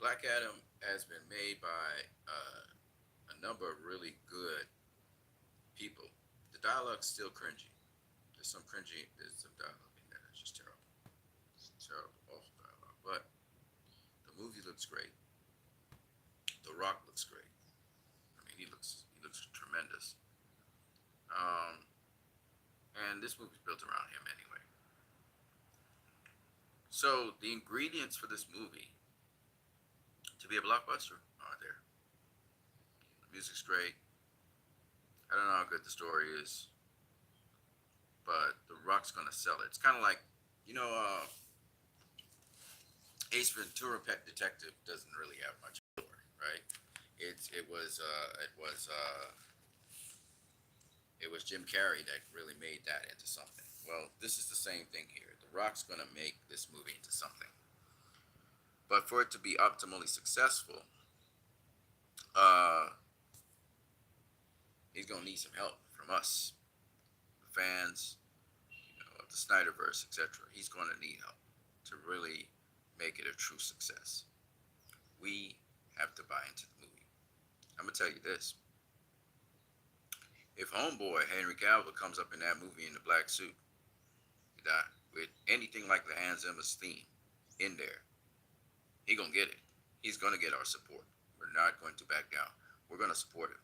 Black Adam has been made by a number of really good people. The dialogue's still cringy. There's some dialogue in there that's just terrible. It's terrible, awful dialogue. But the movie looks great. The Rock looks great. I mean, he looks tremendous. Um, and this movie's built around him anyway. So the ingredients for this movie to be a blockbuster are there. The music's great. I don't know how good the story is, but The Rock's gonna sell it. It's kind of like, you know, Ace Ventura: Pet Detective doesn't really have much story, right? It was Jim Carrey that really made that into something. Well, this is the same thing here. The Rock's gonna make this movie into something, but for it to be optimally successful, uh, he's gonna need some help from us, the fans, of the Snyderverse, etc. He's gonna need help to really make it a true success. We have to buy into the movie. I'm gonna tell you this: if Homeboy Henry Cavill comes up in that movie in the black suit, with anything like the Hans Zimmer's theme in there, he gonna get it. He's gonna get our support. We're not going to back down. We're gonna support him.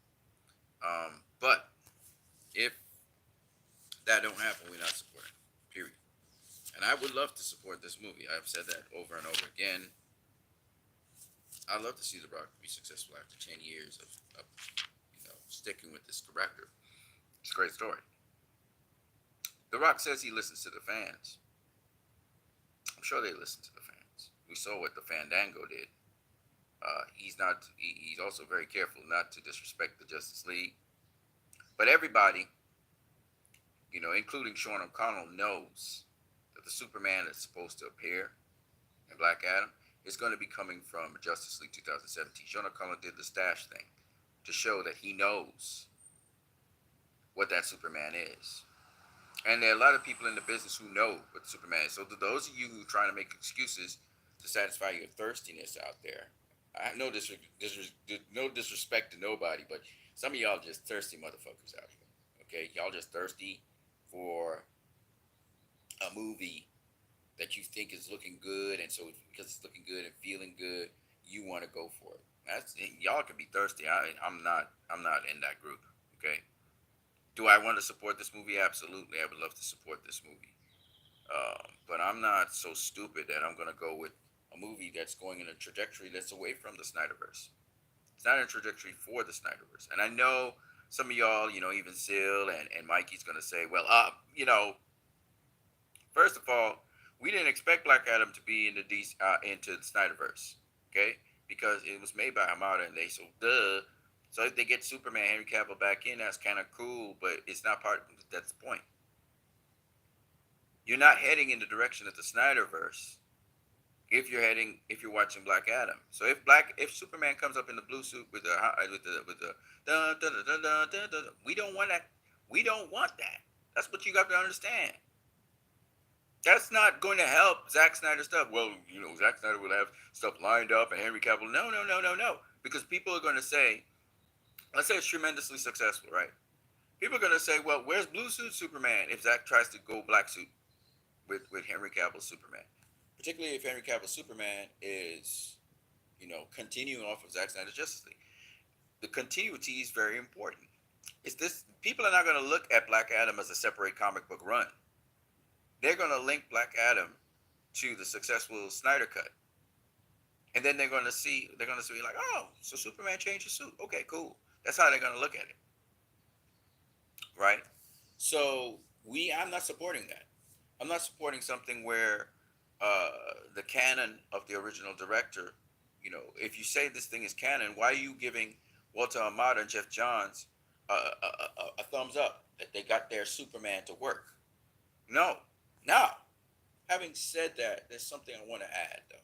But if that don't happen, we're not supporting. Period. And I would love to support this movie. I've said that over and over again. I'd love to see The Rock be successful after 10 years of sticking with this director. It's a great story. The Rock says he listens to the fans. I'm sure they listen to the fans. We saw what the Fandango did. He's not. He's also very careful not to disrespect the Justice League. But everybody, including Sean O'Connell, knows that the Superman that's supposed to appear in Black Adam is going to be coming from Justice League 2017. Sean O'Connell did the stash thing to show that he knows what that Superman is. And there are a lot of people in the business who know what Superman is. So to those of you who are trying to make excuses to satisfy your thirstiness out there, I have no disrespect to nobody, but some of y'all just thirsty motherfuckers out here. Okay, y'all just thirsty for a movie that you think is looking good, and so because it's looking good and feeling good, you want to go for it. Y'all can be thirsty. I'm not. I'm not in that group. Okay. Do I want to support this movie? Absolutely. I would love to support this movie. But I'm not so stupid that I'm going to go with a movie that's going in a trajectory that's away from the Snyderverse. It's not a trajectory for the Snyderverse. And I know some of y'all, even Sil and Mikey's going to say, well, first of all, we didn't expect Black Adam to be into the Snyderverse, okay? Because it was made by Hamada, and so duh. So if they get Superman Henry Cavill back in, that's kind of cool, but it's not part. That's the point. You're not heading in the direction of the Snyderverse if you're watching Black Adam. So if Superman comes up in the blue suit with the we don't want that. We don't want that. That's what you got to understand. That's not going to help Zack Snyder stuff. Well, Zack Snyder will have stuff lined up and Henry Cavill. No, no, no, no, no. Because people are going to say, let's say it's tremendously successful, right? People are going to say, well, where's blue suit Superman if Zack tries to go black suit with Henry Cavill's Superman? Particularly if Henry Cavill's Superman is, continuing off of Zack Snyder's Justice League. The continuity is very important. It's this. People are not going to look at Black Adam as a separate comic book run. They're going to link Black Adam to the successful Snyder cut. And then they're going to see like, oh, so Superman changed his suit. Okay, cool. That's how they're going to look at it. Right? So I'm not supporting that. I'm not supporting something where the canon of the original director, if you say this thing is canon, why are you giving Walter Amada and Jeff Johns a thumbs up that they got their Superman to work? No. Now, having said that, there's something I want to add, though.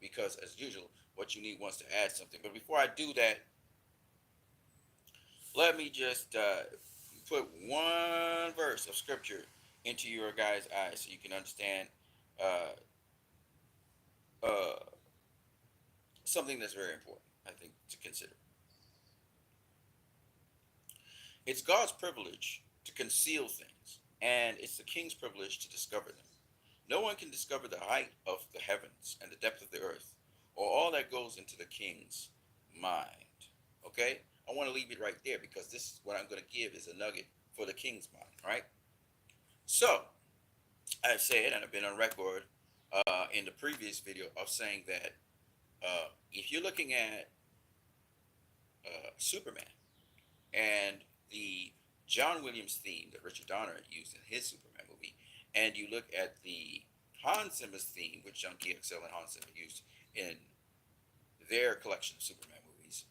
Because, as usual, what you need wants to add something. But before I do that, let me just put one verse of scripture into your guys' eyes so you can understand uh, something that's very important, I think, to consider. It's God's privilege to conceal things, and it's the king's privilege to discover them. No one can discover the height of the heavens and the depth of the earth, or all that goes into the king's mind. Okay? I want to leave it right there because this is what I'm going to give is a nugget for the king's mind, right? So, I've said, and I've been on record in the previous video of saying that if you're looking at Superman and the John Williams theme that Richard Donner used in his Superman movie, and you look at the Hans Zimmer's theme, which Junkie XL and Hans Zimmer used in their collection of Superman movies,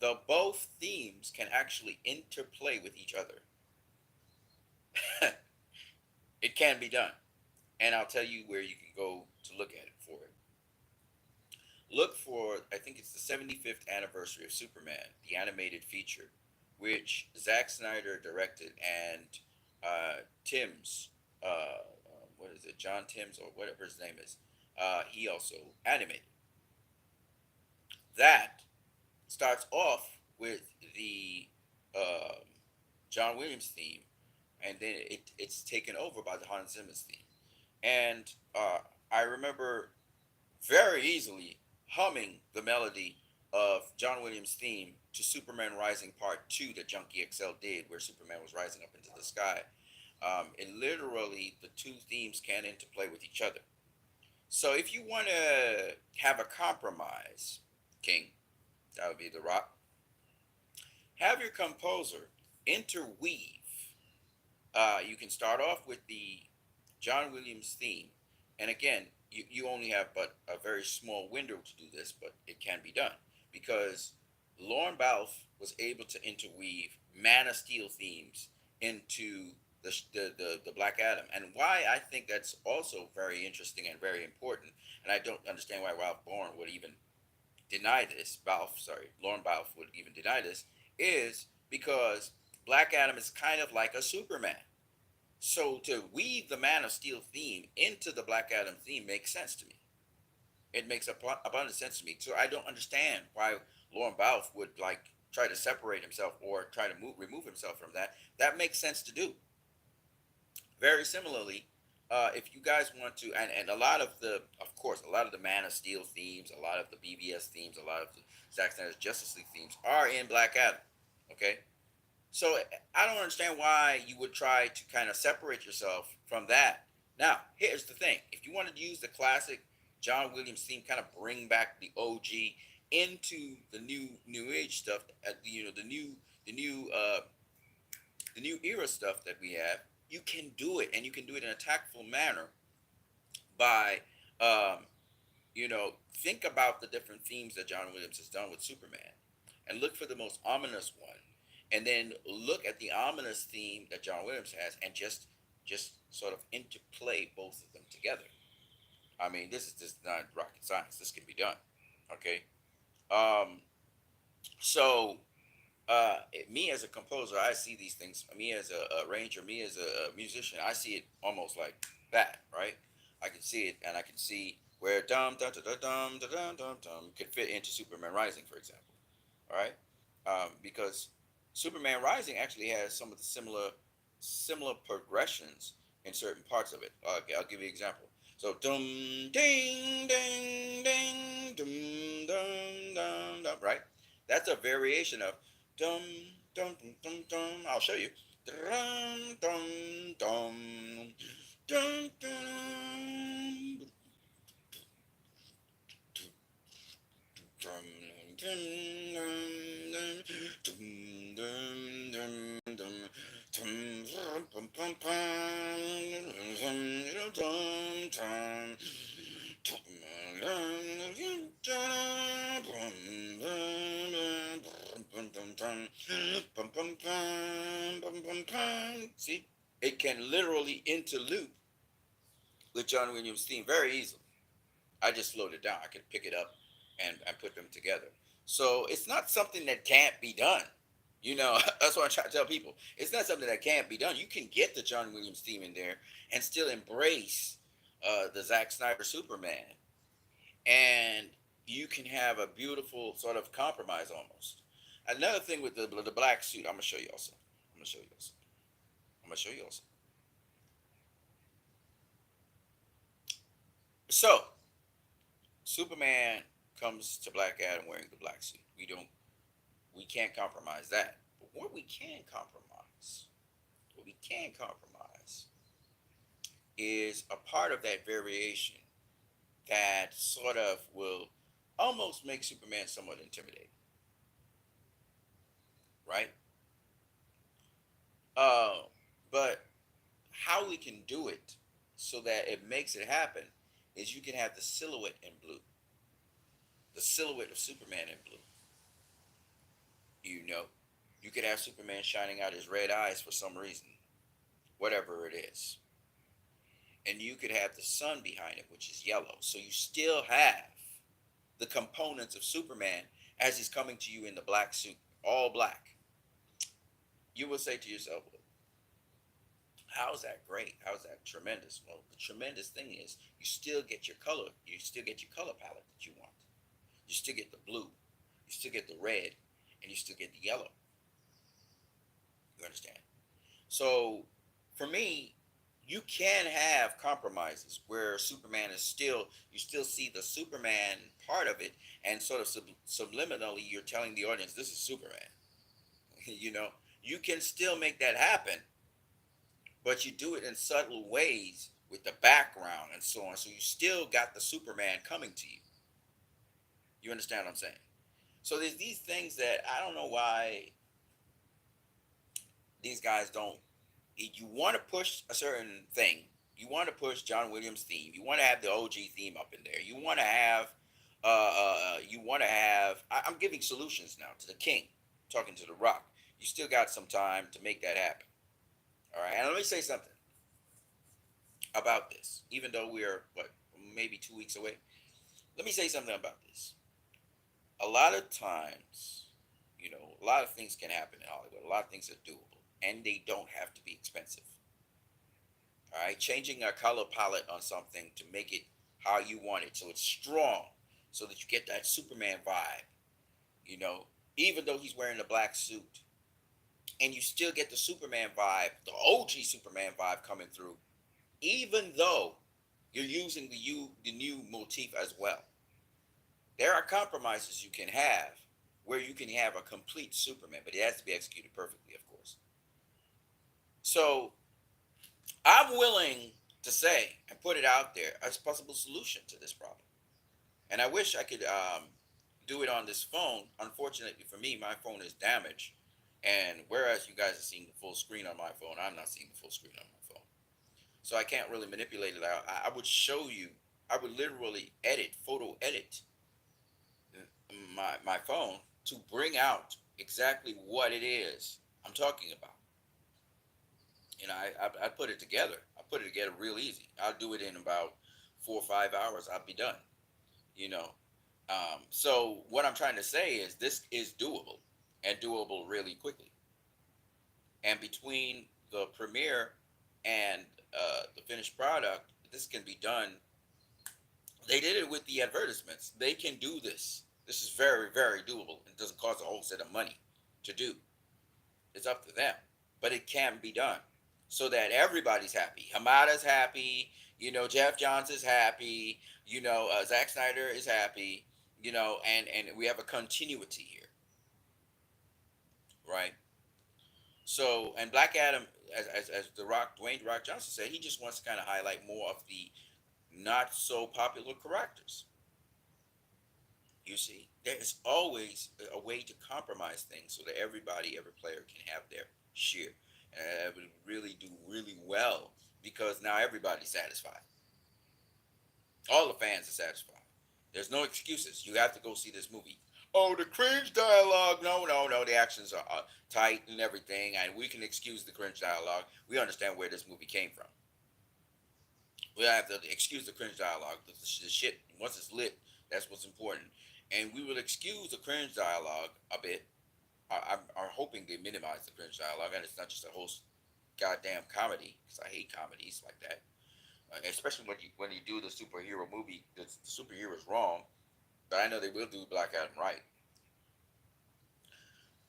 the both themes can actually interplay with each other. It can be done, and I'll tell you where you can go to look at it for it. Look for, I think it's the 75th anniversary of Superman, the animated feature, which Zack Snyder directed and Timms, what is it, John Timms or whatever his name is, he also animated. That starts off with the John Williams theme, and then it's taken over by the Hans Zimmer's theme. And I remember very easily humming the melody of John Williams' theme to Superman Rising Part 2 that Junkie XL did, where Superman was rising up into the sky. And literally, the two themes can interplay with each other. So if you want to have a compromise, King, that would be The Rock, have your composer interweave. You can start off with the John Williams theme. And again, you only have but a very small window to do this, but it can be done because Lorne Balfe was able to interweave Man of Steel themes into the Black Adam. And why I think that's also very interesting and very important, and I don't understand why Ralph Bourne would even deny this, Lorne Balfe would even deny this, is because Black Adam is kind of like a Superman. So to weave the Man of Steel theme into the Black Adam theme makes sense to me. It makes abundant sense to me. So I don't understand why Lorne Balfe would like try to separate himself or try to remove himself from that. That makes sense to do. Very similarly, if you guys want to, and a lot of the, of course, a lot of the Man of Steel themes, a lot of the BVS themes, a lot of the Zack Snyder's Justice League themes are in Black Adam. Okay, so I don't understand why you would try to kind of separate yourself from that. Now, here's the thing: if you wanted to use the classic John Williams theme, kind of bring back the OG into the new age stuff, the new era stuff that we have, you can do it, and you can do it in a tactful manner by, think about the different themes that John Williams has done with Superman, and look for the most ominous one, and then look at the ominous theme that John Williams has, and just sort of interplay both of them together. I mean, this is just not rocket science. This can be done. Okay. Um, so me as a composer, I see these things. Me as a arranger, me as a musician, I see it almost like that, right? I can see it, and I can see where dum dum dum dum dum dum dum dum could fit into Superman Rising, for example. All right, because Superman Rising actually has some of the similar progressions in certain parts of it. I'll give you an example. So dum ding ding ding dum dum dum dum. Right, that's a variation of dum dum dum dum dum. I'll show you. Dum dum dum dum dum dum dum dum dum dum dum. See, it can literally interlude with John Williams' theme very easily. I just slowed it down. I could pick it up and put them together. So it's not something that can't be done. That's what I'm trying to tell people. It's not something that can't be done. You can get the John Williams theme in there and still embrace the Zack Snyder Superman. And you can have a beautiful sort of compromise almost. Another thing with the black suit, I'm gonna show you also. I'm gonna show you also. I'm gonna show you also. So Superman comes to Black Adam wearing the black suit. We can't compromise that. But what we can compromise is a part of that variation that sort of will almost make Superman somewhat intimidating, right? Uh, but how we can do it so that it makes it happen is you can have the silhouette in blue, the silhouette of Superman in blue. You know, you could have Superman shining out his red eyes for some reason, whatever it is. And you could have the sun behind it, which is yellow. So you still have the components of Superman as he's coming to you in the black suit, all black. You will say to yourself, well, how's that great? How's that tremendous? Well, the tremendous thing is you still get your color. You still get your color palette that you want. You still get the blue. You still get the red. And you still get the yellow. You understand? So for me, you can have compromises where Superman is still, you still see the Superman part of it, and sort of subliminally you're telling the audience this is Superman. you know, you can still make that happen, but you do it in subtle ways with the background and so on. So you still got the Superman coming to you. You understand what I'm saying? So there's these things that I don't know why these guys don't. You want to push a certain thing. You want to push John Williams' theme. You want to have the OG theme up in there. You want to have. You want to have. I'm giving solutions now to the King, talking to the Rock. You still got some time to make that happen. All right, and let me say something about this. Even though we're what maybe 2 weeks away, let me say something about this. A lot of times, a lot of things can happen in Hollywood. A lot of things are doable, and they don't have to be expensive. All right, changing a color palette on something to make it how you want it, so it's strong, so that you get that Superman vibe. You know, even though he's wearing a black suit, and you still get the Superman vibe, the OG Superman vibe coming through, even though you're using the new motif as well. There are compromises you can have where you can have a complete Superman, but it has to be executed perfectly, of course. So I'm willing to say and put it out there as a possible solution to this problem. And I wish I could do it on this phone. Unfortunately for me, my phone is damaged. And whereas you guys are seeing the full screen on my phone, I'm not seeing the full screen on my phone. So I can't really manipulate it out. I would show you, I would literally photo edit my phone to bring out exactly what it is I'm talking about. I put it together. I put it together real easy. I'll do it in about 4 or 5 hours. I'll be done. You know. So what I'm trying to say is this is doable and doable really quickly. And between the premiere and the finished product, this can be done. They did it with the advertisements. They can do this. This is very, very doable. It doesn't cost a whole set of money to do. It's up to them, but it can be done so that everybody's happy. Hamada's happy. Jeff Johns is happy. Zack Snyder is happy. And we have a continuity here, right? So, and Black Adam, as Dwayne The Rock Johnson said, he just wants to kind of highlight more of the not so popular characters. You see, there is always a way to compromise things so that every player can have their share. And that would really do really well because now everybody's satisfied. All the fans are satisfied. There's no excuses. You have to go see this movie. Oh, the cringe dialogue. No, no, no. The actions are tight and everything, and we can excuse the cringe dialogue. We understand where this movie came from. We have to excuse the cringe dialogue. The shit, once it's lit, that's what's important. And we will excuse the cringe dialogue a bit. I'm hoping they minimize the cringe dialogue, and it's not just a whole goddamn comedy, because I hate comedies like that. Especially when you do the superhero movie, the superhero is wrong. but I know they will do Black Adam right.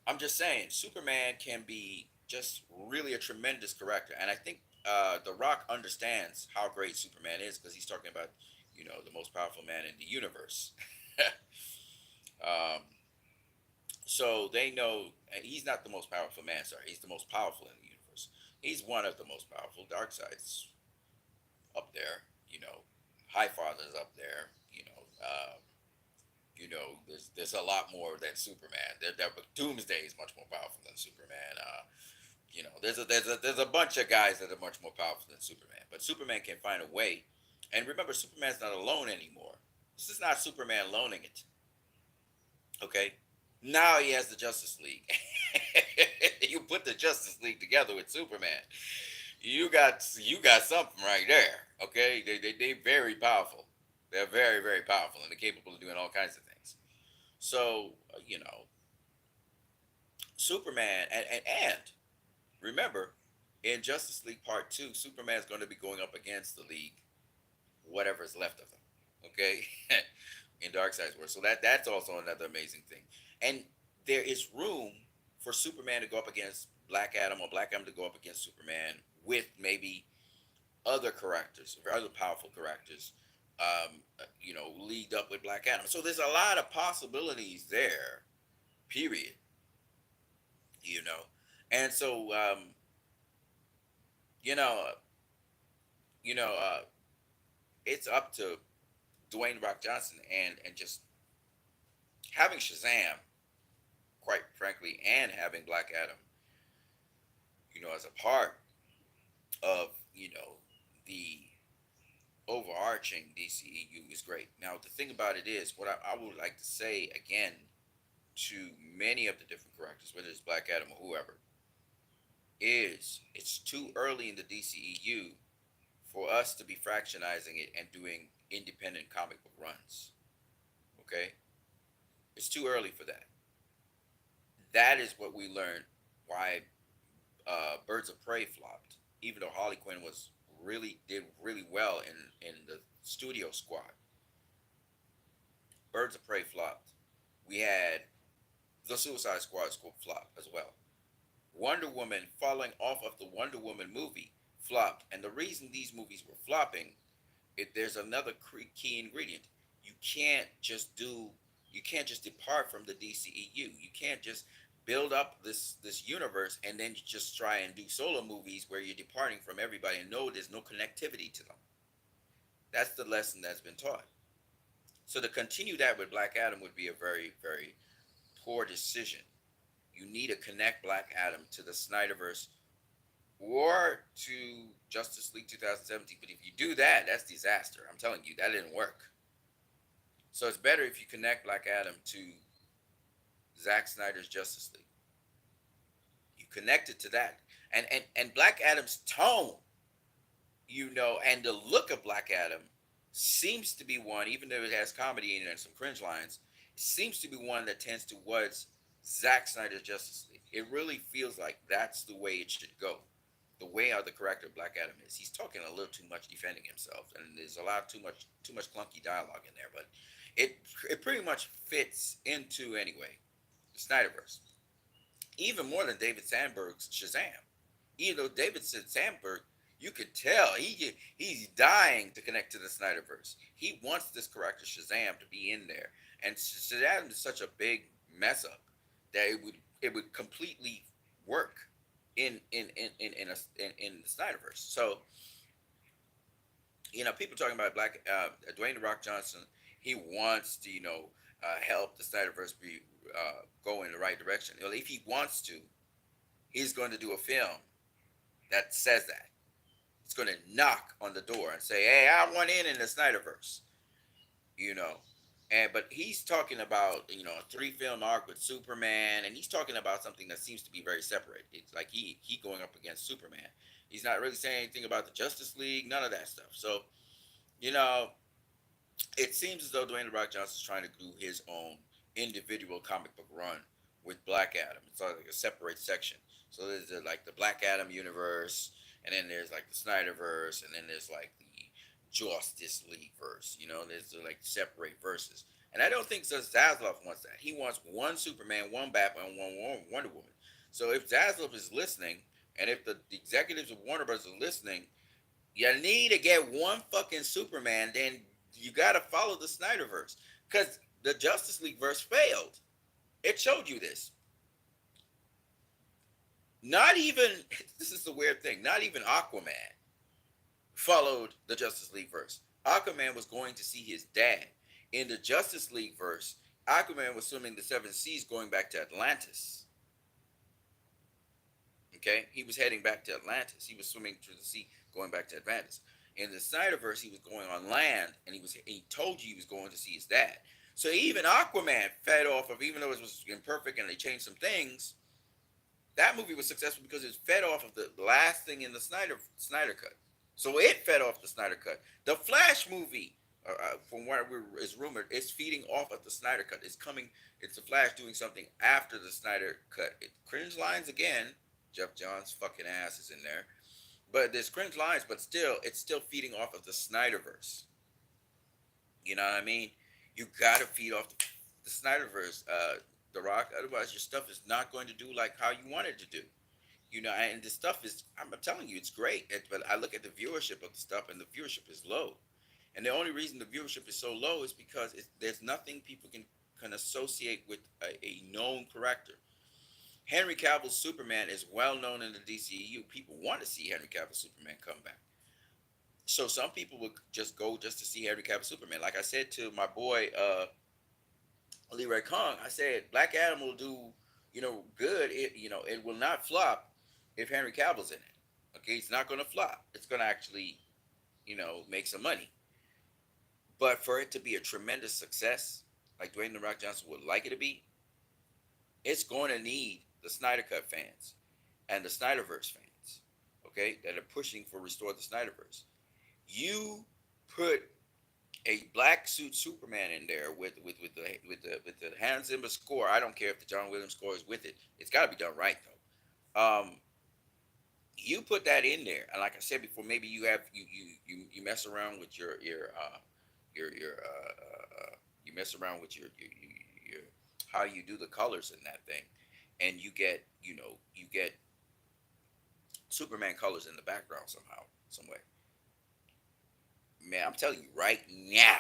I'm just saying, Superman can be just really a tremendous character, and I think The Rock understands how great Superman is because he's talking about, the most powerful man in the universe. um, so they know he's not the most powerful man. Sorry, he's the most powerful in the universe. He's one of the most powerful. Darkseid's up there. Highfather's up there. There's a lot more than Superman. Doomsday is much more powerful than Superman. There's a bunch of guys that are much more powerful than Superman. But Superman can find a way. And remember, Superman's not alone anymore. This is not Superman loaning it. Okay, now he has the Justice League. You put the Justice League together with Superman, you got something right there. Okay, they very powerful. They're very very powerful and they're capable of doing all kinds of things. So Superman and remember, in Justice League Part Two, Superman's going to be going up against the League, whatever's left of them. Okay, in Darkseid's world. So that's also another amazing thing. And there is room for Superman to go up against Black Adam or Black Adam to go up against Superman with maybe other characters, or other powerful characters, leagued up with Black Adam. So there's a lot of possibilities there. Period. You know, and so you know, uh, you know, it's up to Dwayne Rock Johnson and just having Shazam, quite frankly, and having Black Adam, as a part of the overarching DCEU is great. Now, the thing about it is, what I would like to say again to many of the different characters, whether it's Black Adam or whoever, is it's too early in the DCEU for us to be fractionizing it and doing independent comic book runs. Okay? It's too early for that. That is what we learned why Birds of Prey flopped, even though Harley Quinn did really well in the studio squad. Birds of Prey flopped. We had the Suicide Squad flop as well. Wonder Woman, following off of the Wonder Woman movie, flopped, and the reason these movies were flopping, there's another key ingredient. You can't just do, you can't just depart from the DCEU. You can't just build up this universe and then just try and do solo movies where you're departing from everybody and no, there's no connectivity to them. That's the lesson that's been taught. So to continue that with Black Adam would be a very, very poor decision. You need to connect Black Adam to the Snyderverse or to Justice League 2017. But if you do that, that's disaster. I'm telling you, that didn't work. So it's better if you connect Black Adam to Zack Snyder's Justice League. You connect it to that. And Black Adam's tone, and the look of Black Adam seems to be one, even though it has comedy in it and some cringe lines, it seems to be one that tends towards Zack Snyder's Justice League. It really feels like that's the way it should go. The way how the character of Black Adam is. He's talking a little too much defending himself, and there's a lot too much clunky dialogue in there, but it pretty much fits into anyway the Snyderverse. Even more than David Sandberg's Shazam. Even though David Sandberg, you could tell he's dying to connect to the Snyderverse. He wants this character Shazam to be in there, and Shazam is such a big mess up that it would completely work in the Snyderverse. So people talking about Dwayne the Rock Johnson. He wants to help the Snyderverse be go in the right direction. If he wants to, he's going to do a film that says that. It's going to knock on the door and say, "Hey, I want in the Snyderverse." You know, but he's talking about a 3 film arc with Superman, and he's talking about something that seems to be very separate. It's like he going up against Superman. He's not really saying anything about the Justice League, none of that stuff. So you know, it seems as though Dwayne the Rock Johnson is trying to do his own individual comic book run with Black Adam. It's like a separate section. So there's like the Black Adam universe, and then there's like the Snyderverse, and then there's like the Justice League verse. There's like separate verses, And I don't think Zaslav wants that. He wants one Superman, one Batman, one Wonder Woman. So if Zaslav is listening, and if the executives of Warner Bros. Are listening, you need to get one fucking Superman, then you got to follow the Snyderverse. Because the Justice League verse failed. It showed you this. Not even, this is the weird thing, not even Aquaman followed the Justice League verse. Aquaman was going to see his dad. In the Justice League verse, Aquaman was swimming the seven seas going back to Atlantis. Okay? He was heading back to Atlantis. He was swimming through the sea going back to Atlantis. In the Snyderverse, he was going on land, and he told you he was going to see his dad. So even Aquaman fed off of, even though it was imperfect and they changed some things, that movie was successful because it fed off of the last thing in the Snyder cut. So it fed off the Snyder cut. The Flash movie, from what is rumored, is feeding off of the Snyder cut. It's coming. It's the Flash doing something after the Snyder cut. It cringe lines again. Jeff Johns' fucking ass is in there, but there's cringe lines. But still, it's still feeding off of the Snyderverse. You know what I mean? You gotta feed off the Snyderverse, The Rock. Otherwise, your stuff is not going to do like how you want it to do. You know, and the stuff is, I'm telling you, it's great. But I look at the viewership of the stuff, and the viewership is low. And the only reason the viewership is so low is because there's nothing people can associate with a known character. Henry Cavill's Superman is well known in the DCEU. People want to see Henry Cavill's Superman come back. So some people would just go just to see Henry Cavill Superman. Like I said to my boy Leroy Kong, I said Black Adam will do, good. It will not flop if Henry Cavill's in it. Okay, it's not going to flop. It's going to actually, make some money. But for it to be a tremendous success, like Dwayne The Rock Johnson would like it to be, it's going to need the Snyder Cut fans and the Snyderverse fans, okay, that are pushing for Restore the Snyderverse. You put a black suit Superman in there with the Hans Zimmer score. I don't care if the John Williams score is with it. It's got to be done right though. You put that in there, and like I said before, maybe you mess around with your you mess around with your how you do the colors in that thing, and you get Superman colors in the background somehow, some way. Man, I'm telling you right now.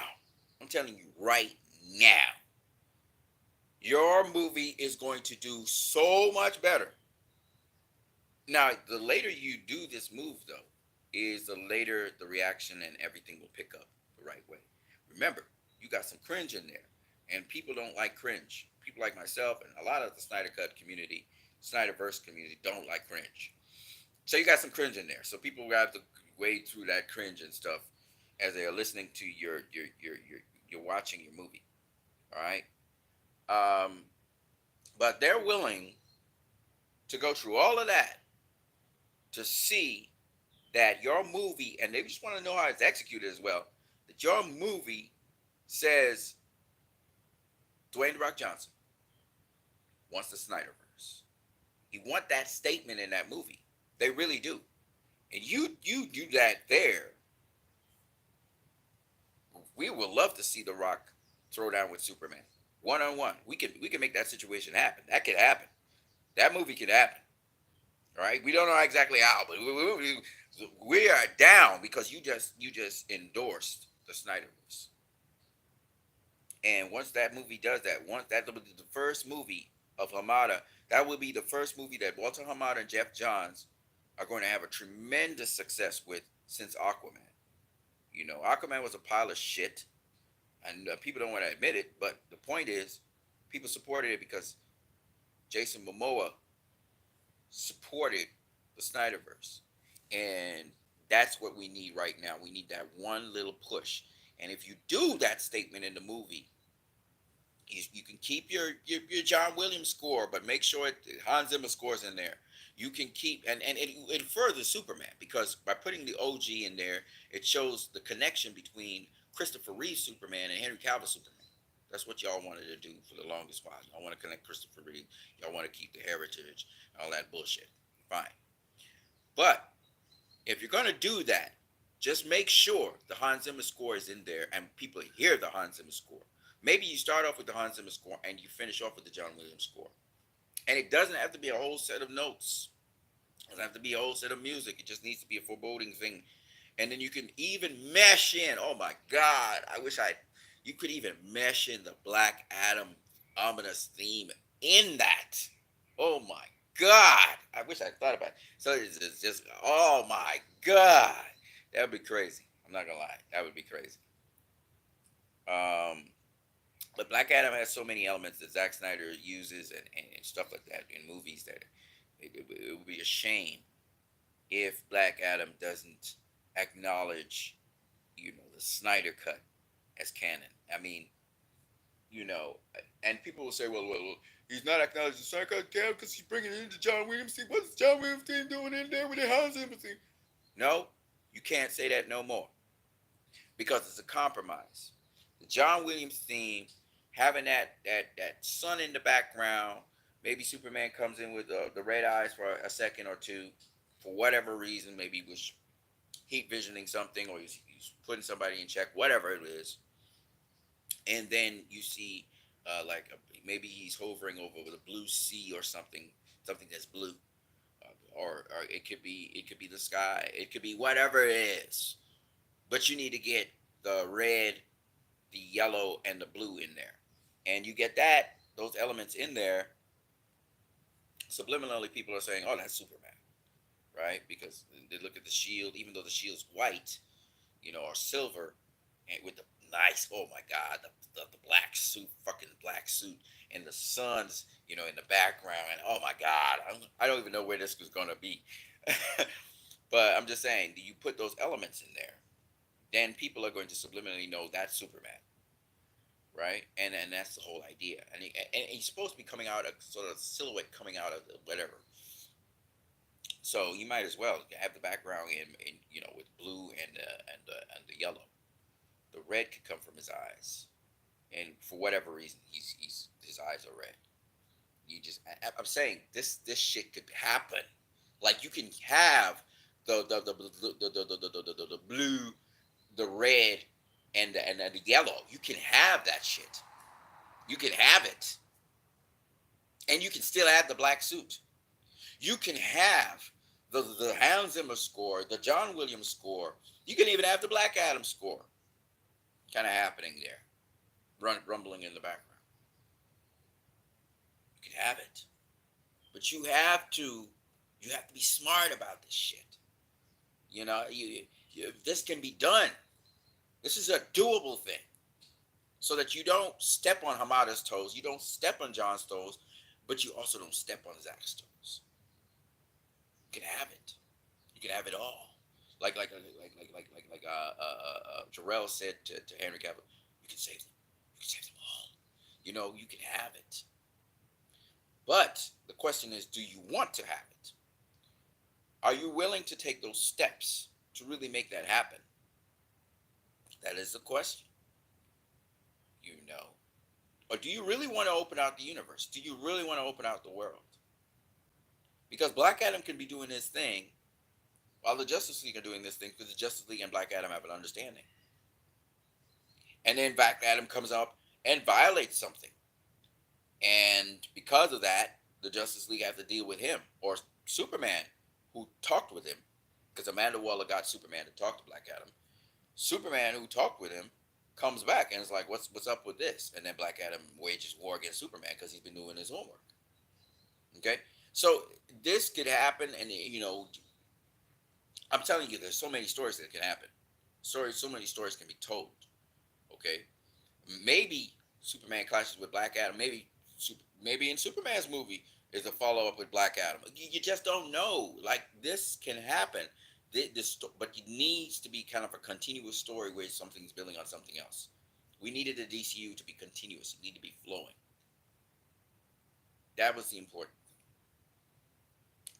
I'm telling you right now. Your movie is going to do so much better. Now, the later you do this move, though, is the later the reaction and everything will pick up the right way. Remember, you got some cringe in there, and people don't like cringe. People like myself and a lot of the Snyder Cut community, Snyderverse community, don't like cringe. So you got some cringe in there. So people have to wade through that cringe and stuff as they are listening to you're watching your movie. All right. But they're willing to go through all of that to see that your movie, and they just want to know how it's executed as well, that your movie says Dwayne The Rock Johnson wants the Snyderverse. He want that statement in that movie. They really do. And you do that there. We would love to see The Rock throw down with Superman. One-on-one. We can make that situation happen. That could happen. That movie could happen. All right? We don't know exactly how, but we are down because you just endorsed the Snyderverse. And once that movie does that, once that will be the first movie of Hamada, that will be the first movie that Walter Hamada and Jeff Johns are going to have a tremendous success with since Aquaman. Aquaman was a pile of shit, and people don't want to admit it, but the point is, people supported it because Jason Momoa supported the Snyderverse. And that's what we need right now. We need that one little push. And if you do that statement in the movie, you can keep your John Williams score, but make sure Hans Zimmer scores in there. You can keep, and it furthers Superman, because by putting the OG in there, it shows the connection between Christopher Reeve Superman and Henry Cavill Superman. That's what y'all wanted to do for the longest while. Y'all want to connect Christopher Reeve. Y'all want to keep the heritage, all that bullshit. Fine. But if you're going to do that, just make sure the Hans Zimmer score is in there and people hear the Hans Zimmer score. Maybe you start off with the Hans Zimmer score and you finish off with the John Williams score. And it doesn't have to be a whole set of notes. It doesn't have to be a whole set of music. It just needs to be a foreboding thing. And then you can even mesh in. Oh my God! I wish I. You could even mesh in the Black Adam ominous theme in that. Oh my God! I wish I thought about it. So it's just. Oh my God! That would be crazy. I'm not gonna lie. That would be crazy. Um, but Black Adam has so many elements that Zack Snyder uses and stuff like that in movies that it would be a shame if Black Adam doesn't acknowledge, the Snyder cut as canon. I mean, and people will say, well, he's not acknowledging the Snyder cut canon because he's bringing it into John Williams' thing. What's John Williams' thing doing in there with the Hans Zimmer thing? No, you can't say that no more because it's a compromise. The John Williams theme, having that sun in the background, maybe Superman comes in with the red eyes for a second or two, for whatever reason, maybe he was heat visioning something or he's putting somebody in check, whatever it is, and then you see maybe he's hovering over the blue sea or something that's blue, or it could be the sky, it could be whatever it is, but you need to get the red, the yellow, and the blue in there, and you get those elements in there. Subliminally, people are saying, "Oh, that's Superman," right? Because they look at the shield, even though the shield's white, or silver, and with the nice, oh my God, the black suit, fucking black suit, and the sun's, in the background, and oh my God, I don't even know where this was gonna be. But I'm just saying, do you put those elements in there? Then people are going to subliminally know that's Superman, right? And that's the whole idea. And he's supposed to be coming out, a sort of silhouette coming out of the whatever. So you might as well have the background in with blue and the yellow. The red could come from his eyes, and for whatever reason, he's his eyes are red. I'm saying this shit could happen. Like you can have the blue, the red, and the yellow. You can have that shit. You can have it, and you can still have the black suit. You can have the Hans Zimmer score, the John Williams score. You can even have the Black Adam score, kind of happening there, rumbling in the background. You can have it, but you have to be smart about this shit. This can be done. This is a doable thing, so that you don't step on Hamada's toes, you don't step on John's toes, but you also don't step on Zach's toes. You can have it. You can have it all. Jarrell said to Henry Cavill, you can save them. You can save them all. You can have it. But the question is, do you want to have it? Are you willing to take those steps to really make that happen? That is the question. You know. Or do you really want to open out the universe? Do you really want to open out the world? Because Black Adam can be doing his thing while the Justice League are doing this thing, because the Justice League and Black Adam have an understanding. And then Black Adam comes up and violates something. And because of that, the Justice League have to deal with him. Or Superman, who talked with him, because Amanda Waller got Superman to talk to Black Adam. Superman, who talked with him, comes back and is like, what's up with this? And then Black Adam wages war against Superman because he's been doing his homework. Okay? So this could happen, and I'm telling you, there's so many stories that can happen. So many stories can be told. Okay? Maybe Superman clashes with Black Adam. Maybe in Superman's movie is a follow up with Black Adam. You just don't know. Like, this can happen. But it needs to be kind of a continuous story where something's building on something else. We needed the DCU to be continuous. It needed to be flowing. That was the important thing.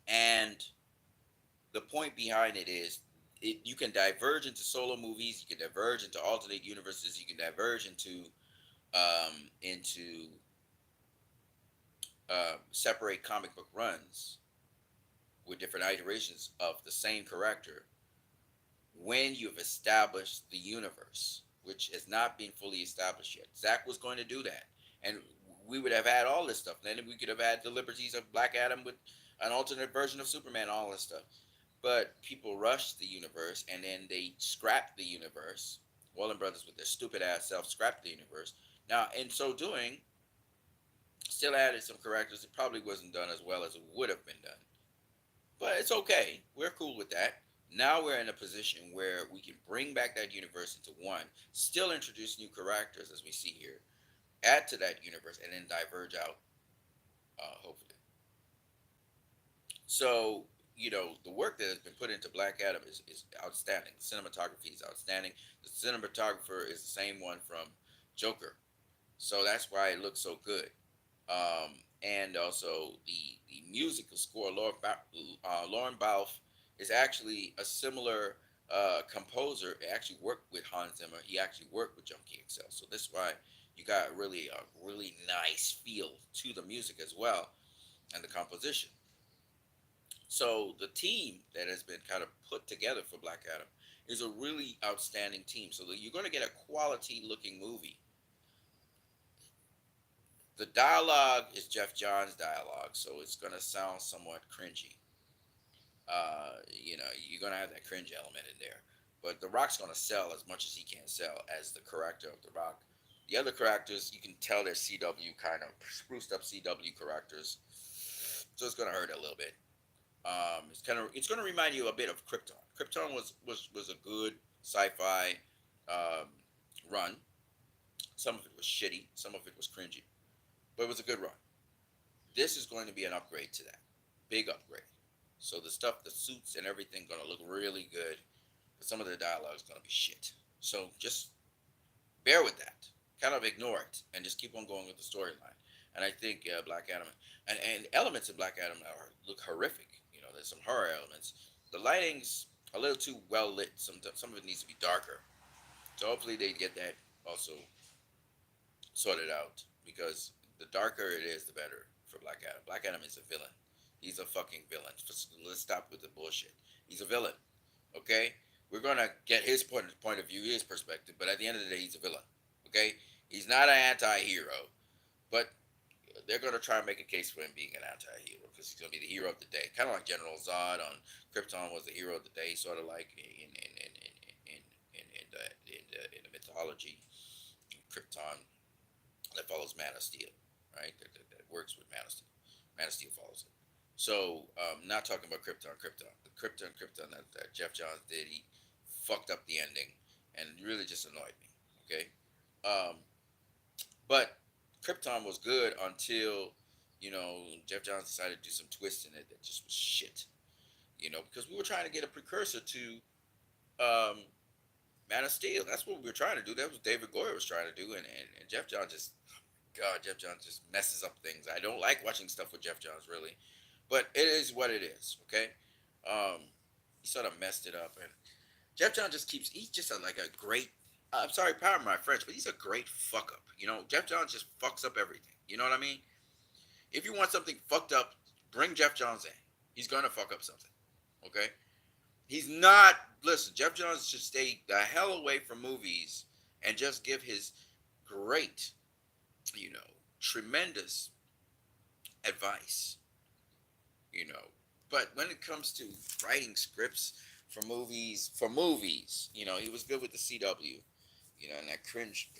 And the point behind it is, you can diverge into solo movies. You can diverge into alternate universes. You can diverge into separate comic book runs with different iterations of the same character when you've established the universe, which has not been fully established yet. Zack was going to do that, and we would have had all this stuff. Then we could have had the liberties of Black Adam with an alternate version of Superman, all this stuff. But people rushed the universe, and then they scrapped the universe. Warner Brothers, with their stupid ass self, scrapped the universe. Now, in so doing, still added some characters. It probably wasn't done as well as it would have been done. But it's okay. We're cool with that. Now we're in a position where we can bring back that universe into one, still introduce new characters as we see here, add to that universe, and then diverge out, hopefully. So, the work that has been put into Black Adam is outstanding. The cinematography is outstanding. The cinematographer is the same one from Joker. So that's why it looks so good. And also the musical score. Lauren Balfe is actually a similar composer. He actually worked with Hans Zimmer. He actually worked with Junkie XL. So this is why you got really a really nice feel to the music as well and the composition. So the team that has been kind of put together for Black Adam is a really outstanding team. So that you're going to get a quality looking movie. The dialogue is Jeff Johns' dialogue, so it's going to sound somewhat cringy. You're going to have that cringe element in there. But The Rock's going to sell as much as he can sell as the character of The Rock. The other characters, you can tell they're CW kind of spruced up CW characters, so it's going to hurt a little bit. It's going to remind you a bit of Krypton. Krypton was a good sci-fi um, run. Some of it was shitty, some of it was cringy, but it was a good run. This is going to be an upgrade to that, big upgrade. So the stuff, the suits and everything, going to look really good. But some of the dialogue is going to be shit. So just bear with that. Kind of ignore it and just keep on going with the storyline. And I think Black Adam and elements of Black Adam look horrific. There's some horror elements. The lighting's a little too well lit. Some of it needs to be darker. So hopefully they get that also sorted out, because the darker it is, the better for Black Adam. Black Adam is a villain. He's a fucking villain. Let's stop with the bullshit. He's a villain. Okay? We're gonna get his point of view, his perspective, but at the end of the day, he's a villain. Okay? He's not an anti-hero, but they're gonna try and make a case for him being an anti-hero because he's gonna be the hero of the day, kind of like General Zod on Krypton was the hero of the day, sort of like in the mythology, Krypton that follows Man of Steel, right? That works with Man of Steel. Man of Steel follows it. So, not talking about Krypton. The Krypton that Jeff Johns did, he fucked up the ending and really just annoyed me. Okay, um, but Krypton was good until Jeff Johns decided to do some twists in it that just was shit. Because we were trying to get a precursor to um, Man of Steel. That's what we were trying to do. That was David Goyer was trying to do, and Jeff Johns just, God, Jeff Johns just messes up things. I don't like watching stuff with Jeff Johns really, but it is what it is. Okay, he sort of messed it up, and Jeff Johns just keeps. He's just like a great. I'm sorry, pardon my French, but he's a great fuck up. Jeff Johns just fucks up everything. You know what I mean? If you want something fucked up, bring Jeff Johns in. He's gonna fuck up something. Okay? He's not. Listen, Jeff Johns should stay the hell away from movies and just give his great, tremendous advice. You know, but when it comes to writing scripts for movies, he was good with the CW. And that cringe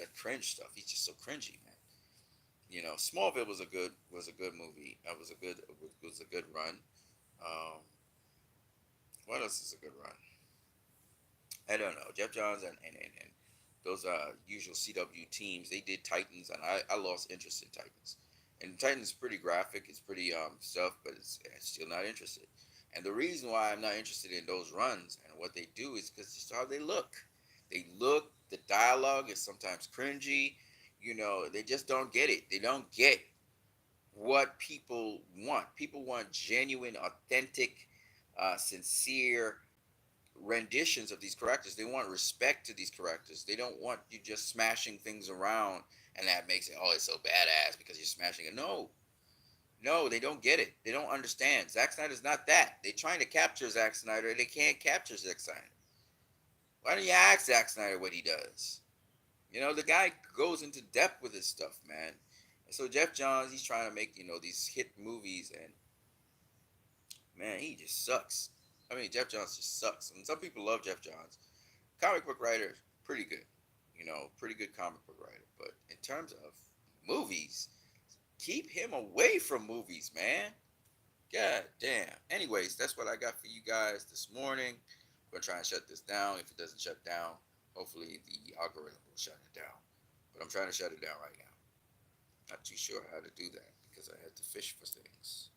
stuff. He's just so cringy, man. Smallville was a good movie. That was a good run. Um, what else is a good run? I don't know. Jeff Johns and those usual CW teams, they did Titans, and I lost interest in Titans. And Titans is pretty graphic. It's pretty stuff, but it's still not interested. And the reason why I'm not interested in those runs and what they do is because it's how they look. The dialogue is sometimes cringy. They just don't get it. They don't get what people want. People want genuine, authentic, sincere renditions of these characters. They want respect to these characters. They don't want you just smashing things around and that makes it, oh, it's so badass because you're smashing it. No, they don't get it. They don't understand. Zack Snyder's not that. They're trying to capture Zack Snyder. They can't capture Zack Snyder. Why don't you ask Zack Snyder what he does? The guy goes into depth with his stuff, man. And so Jeff Johns, he's trying to make these hit movies, and man, he just sucks. I mean, Jeff Johns just sucks. And some people love Jeff Johns. Comic book writer, pretty good. Pretty good comic book writer. But in terms of movies, keep him away from movies, man. God damn. Anyways, that's what I got for you guys this morning. I'm gonna try and shut this down. If it doesn't shut down, hopefully the algorithm will shut it down. But I'm trying to shut it down right now. Not too sure how to do that because I had to fish for things.